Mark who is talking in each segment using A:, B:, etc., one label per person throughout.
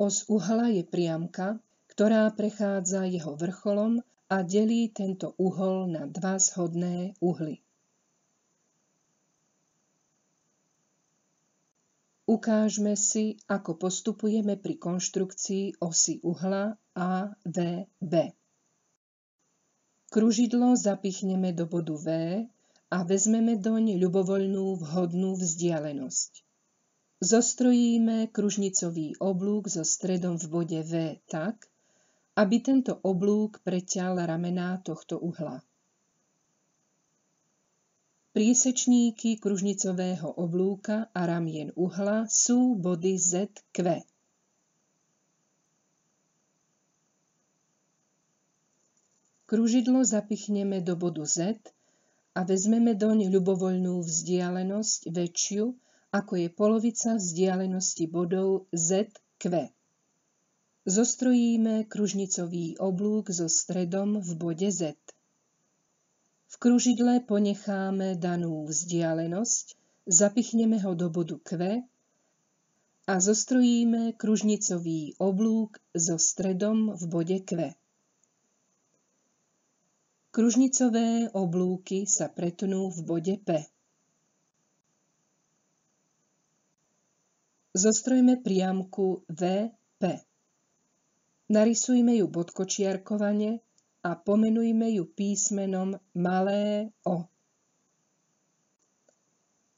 A: Os uhla je priamka, ktorá prechádza jeho vrcholom a delí tento uhol na dva zhodné uhly. Ukážme si, ako postupujeme pri konštrukcii osy uhla AVB. Kružidlo zapichneme do bodu V a vezmeme doň ľubovoľnú vhodnú vzdialenosť. Zostrojíme kružnicový oblúk so stredom v bode V tak, aby tento oblúk preťal ramená tohto uhla. Priesečníky kružnicového oblúka a ramien uhla sú body ZQ. Kružidlo zapichneme do bodu Z a vezmeme doň ľubovoľnú vzdialenosť väčšiu, ako je polovica vzdialenosti bodov ZQ. Zostrojíme kružnicový oblúk so stredom v bode Z. V kružidle ponecháme danú vzdialenosť, zapichneme ho do bodu Q a zostrojíme kružnicový oblúk so stredom v bode Q. Kružnicové oblúky sa pretnú v bode P. Zostrojme priamku VP. Narysujme ju bodkočiarkovane a pomenujme ju písmenom malé o.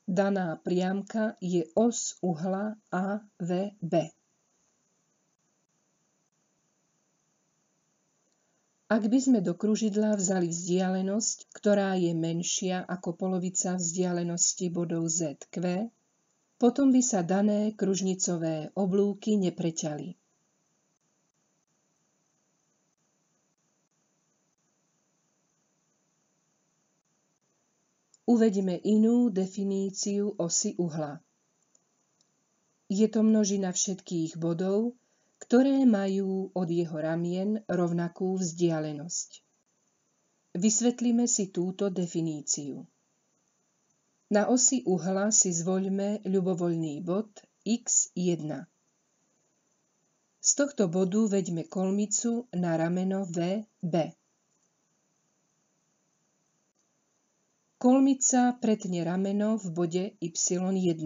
A: Daná priamka je os uhla AVB. Ak by sme do kružidla vzali vzdialenosť, ktorá je menšia ako polovica vzdialenosti bodov ZQ, potom by sa dané kružnicové oblúky nepreťali. Uveďme inú definíciu osy uhla. Je to množina všetkých bodov, ktoré majú od jeho ramien rovnakú vzdialenosť. Vysvetlíme si túto definíciu. Na osi uhla si zvoľme ľubovoľný bod x1. Z tohto bodu veďme kolmicu na rameno VB. Kolmica pretne rameno v bode y1.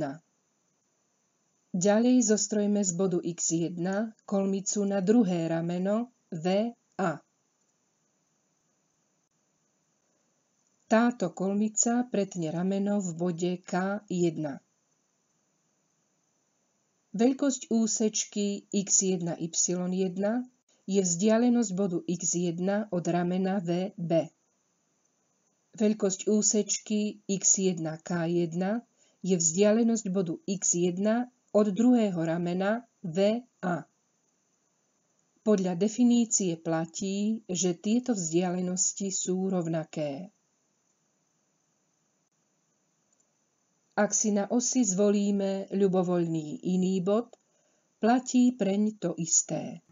A: Ďalej zostrojme z bodu x1 kolmicu na druhé rameno VA. Táto kolmica pretne rameno v bode K1. Veľkosť úsečky x1, y1 je vzdialenosť bodu x1 od ramena VB. Veľkosť úsečky x1, k1 je vzdialenosť bodu x1 od druhého ramena VA. Podľa definície platí, že tieto vzdialenosti sú rovnaké. Ak si na osi zvolíme ľubovoľný iný bod, platí preň to isté.